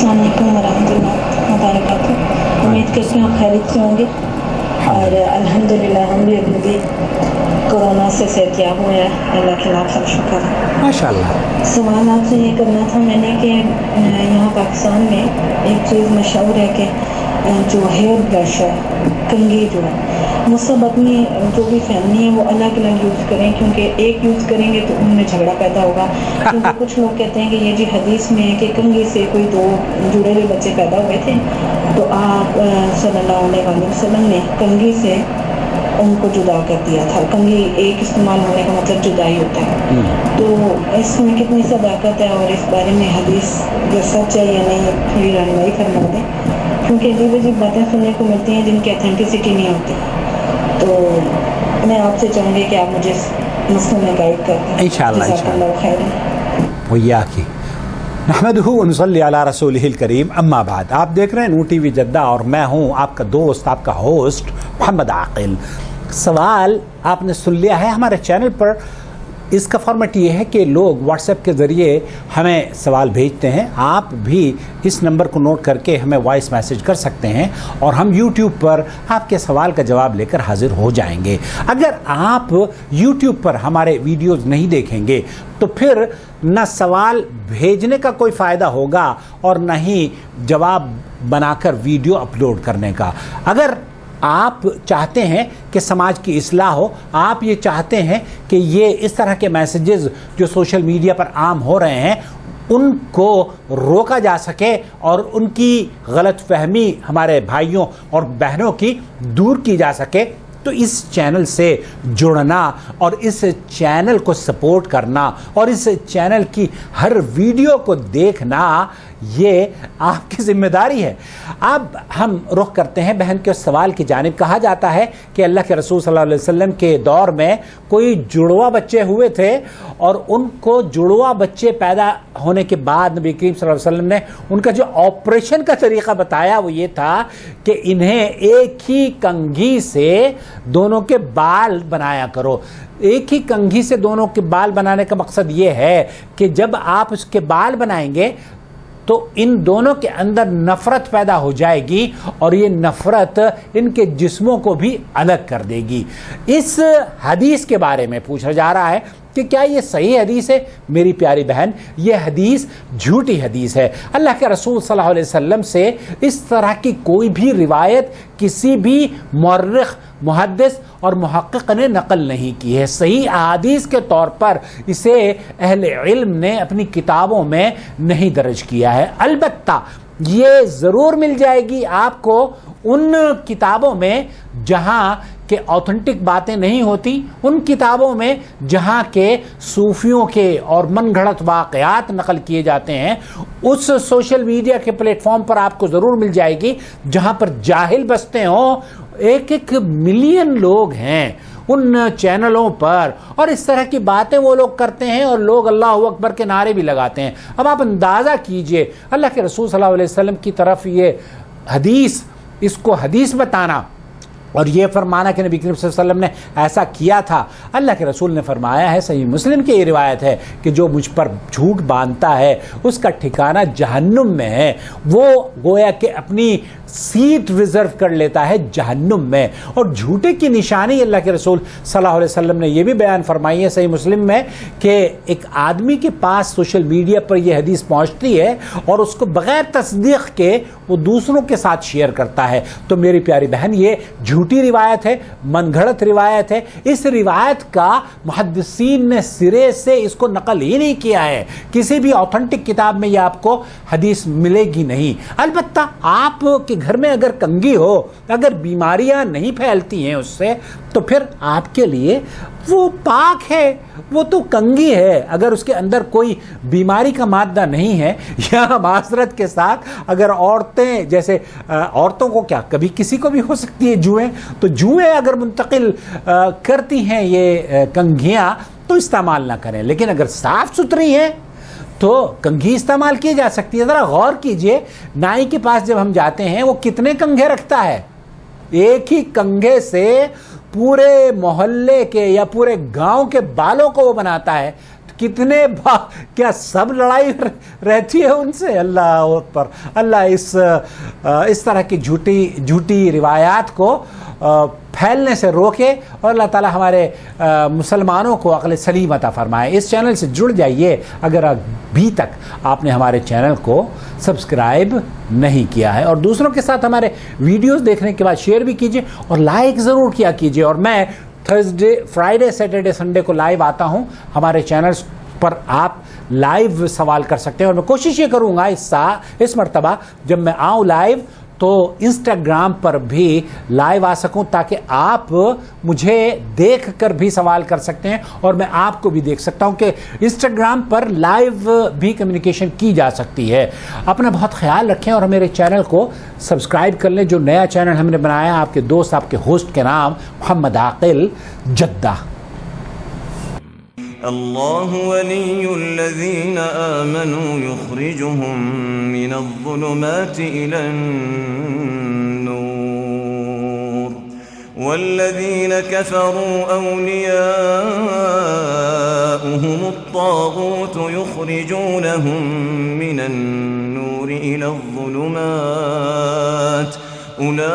अस्सलाम वालेकुम वरहमतुल्लाहि वबरकातुहू। उम्मीद करती हूँ खैरियत से होंगे और अल्हम्दुलिल्लाह हम भी अभी भी कोरोना से सेहतियाब हुए हैं, अल्लाह के लाख लाख शुक्र है माशाल्लाह। सवाल आपसे ये करना था मैंने कि यहाँ पाकिस्तान में एक चीज़ मशहूर है कि जो हेयर ब्रश है, कंघी जो है, वो सब अपनी जो भी फैमिली है वो अलग अलग यूज़ करें, क्योंकि एक यूज़ करेंगे तो उनमें झगड़ा पैदा होगा। क्योंकि कुछ लोग कहते हैं कि ये जी हदीस में है कि कंघी से कोई दो जुड़े हुए बच्चे पैदा हुए थे, तो आप सल्लल्लाहु अलैहि वसल्लम ने कंघी से उनको जुदा कर दिया था। कंघी एक इस्तेमाल होने का मतलब जुदाई होता है। तो इसमें कितनी सदाकत है और इस बारे में हदीस जो सच है या नहीं थोड़ी रहनुमाई फरमा दें, क्योंकि अजीब अजीब बातें सुनने को मिलती हैं जिनकी अथेंटिसिटी नहीं होती। तो मैं आपसे चाहूँगी कि आप मुझे इस मसले में गाइड करें इंशाअल्लाह। वय्याकी नहमदुहु व नुसल्ली अला रसूलिहिल करीम, अम्मा बाद। आप देख रहे हैं नू टीवी जद्दा और मैं हूँ आपका दोस्त, आपका होस्ट मोहम्मद आकिल। सवाल आपने सुन लिया है हमारे चैनल पर। इसका फॉर्मेट ये है कि लोग व्हाट्सएप के ज़रिए हमें सवाल भेजते हैं। आप भी इस नंबर को नोट करके हमें वॉइस मैसेज कर सकते हैं और हम यूट्यूब पर आपके सवाल का जवाब लेकर हाजिर हो जाएंगे। अगर आप यूट्यूब पर हमारे वीडियोस नहीं देखेंगे तो फिर न सवाल भेजने का कोई फ़ायदा होगा और न ही जवाब बनाकर वीडियो अपलोड करने का। अगर आप चाहते हैं कि समाज की इस्लाह हो, आप ये चाहते हैं कि ये इस तरह के मैसेजेस जो सोशल मीडिया पर आम हो रहे हैं उनको रोका जा सके और उनकी गलत फहमी हमारे भाइयों और बहनों की दूर की जा सके, तो इस चैनल से जुड़ना और इस चैनल को सपोर्ट करना और इस चैनल की हर वीडियो को देखना ये आपकी जिम्मेदारी है। अब हम रुख करते हैं बहन के सवाल की जानिब। कहा जाता है कि अल्लाह के रसूल सल्लल्लाहु अलैहि वसल्लम के दौर में कोई जुड़वा बच्चे हुए थे और उनको जुड़वा बच्चे पैदा होने के बाद नबी करीम सल्लल्लाहु अलैहि वसल्लम ने उनका जो ऑपरेशन का तरीका बताया वो ये था कि इन्हें एक ही कंघी से दोनों के बाल बनाया करो। एक ही कंघी से दोनों के बाल बनाने का मकसद ये है कि जब आप उसके बाल बनाएंगे तो इन दोनों के अंदर नफ़रत पैदा हो जाएगी और ये नफ़रत इनके जिस्मों को भी अलग कर देगी। इस हदीस के बारे में पूछा जा रहा है कि क्या ये सही हदीस है? मेरी प्यारी बहन, ये हदीस झूठी हदीस है। अल्लाह के रसूल सल्लल्लाहु अलैहि वसल्लम से इस तरह की कोई भी रिवायत किसी भी मुअर्रिख, मुहद्दिस और मुहक्किक ने नकल नहीं की है। सही अहादीस के तौर पर इसे अहले इल्म ने अपनी किताबों में नहीं दर्ज किया है। अलबत्ता ये ज़रूर मिल जाएगी आपको उन किताबों में जहाँ के ऑथेंटिक बातें नहीं होती, उन किताबों में जहाँ के सूफियों के और मनगढ़ंत वाक़यात नकल किए जाते हैं। उस सोशल मीडिया के प्लेटफॉर्म पर आपको ज़रूर मिल जाएगी जहाँ पर जाहिल बसते हों। एक एक मिलियन लोग हैं उन चैनलों पर और इस तरह की बातें वो लोग करते हैं और लोग अल्लाह अकबर के नारे भी लगाते हैं। अब आप अंदाज़ा कीजिए, अल्लाह के रसूल सल्लल्लाहु अलैहि वसल्लम की तरफ ये हदीस, इसको हदीस बताना और ये फरमाना कि नबी करीम सल्लल्लाहु अलैहि वसल्लम ने ऐसा किया था। अल्लाह के रसूल ने फरमाया है, सही मुस्लिम की ये रिवायत है कि जो मुझ पर झूठ बांधता है उसका ठिकाना जहन्नुम में है। वो गोया कि अपनी सीट रिजर्व कर लेता है जहन्नुम में। और झूठे की निशानी अल्लाह के रसूल सल्लल्लाहु अलैहि वसल्लम ने यह भी बयान फरमाई है सही मुस्लिम में कि एक आदमी के पास सोशल मीडिया पर यह हदीस पहुंचती है और उसको बगैर तस्दीक के वो दूसरों के साथ शेयर करता है। तो मेरी प्यारी बहन, ये झूठी रिवायत है, मनगढ़ंत रिवायत है। इस रिवायत का मुहद्दिसीन ने सिरे से इसको नकल ही नहीं किया है। किसी भी ऑथेंटिक किताब में यह आपको हदीस मिलेगी नहीं। अलबत्ता आपके घर में अगर कंघी हो, अगर बीमारियां नहीं फैलती हैं उससे, तो फिर आपके लिए वो पाक है, वो तो कंघी है। अगर उसके अंदर कोई बीमारी का मादा नहीं है, या मासरत के साथ अगर औरतें, जैसे औरतों को क्या कभी किसी को भी हो सकती है जुएं, तो जुएं अगर मुंतकिल करती हैं ये कंघियां, तो इस्तेमाल ना करें। लेकिन अगर साफ सुथरी हैं तो कंघी इस्तेमाल की जा सकती है। ज़रा गौर कीजिए, नाई के पास जब हम जाते हैं वो कितने कंघे रखता है? एक ही कंघे से पूरे मोहल्ले के या पूरे गांव के बालों को वो बनाता है। तो کتنے کیا سب لڑائی رہتی ہے ان سے؟ اللہ اکبر. اللہ اس طرح کی جھوٹی روایات کو پھیلنے سے روکے اور اللہ تعالی ہمارے مسلمانوں کو عقل سلیم عطا فرمائے. اس چینل سے جڑ جائیے اگر ابھی تک آپ نے ہمارے چینل کو سبسکرائب نہیں کیا ہے, اور دوسروں کے ساتھ ہمارے ویڈیوز دیکھنے کے بعد شیئر بھی کیجیے اور لائک ضرور کیا کیجیے. اور میں تھرسڈے فرائیڈے سیٹرڈے سنڈے کو لائیو آتا ہوں ہمارے چینلز پر, آپ لائیو سوال کر سکتے ہیں. اور میں کوشش یہ کروں گا اس مرتبہ جب میں آؤں لائیو تو انسٹاگرام پر بھی لائیو آ سکوں, تاکہ آپ مجھے دیکھ کر بھی سوال کر سکتے ہیں اور میں آپ کو بھی دیکھ سکتا ہوں کہ انسٹاگرام پر لائیو بھی کمیونیکیشن کی جا سکتی ہے. اپنا بہت خیال رکھیں اور میرے چینل کو سبسکرائب کر لیں. جو نیا چینل ہم نے بنایا آپ کے دوست, آپ کے ہوسٹ کے نام محمد عاقل, جدہ. اللہ ولی الذین آمنوا یخرجهم من الظلمات إلى النور والذین كفروا أولیاؤهم الطاغوت یخرجونهم من النور إلى الظلمات أولئك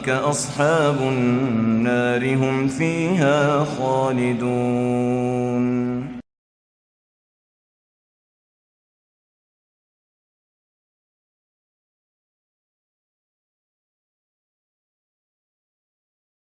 أصحاب النار هم فيها خالدون.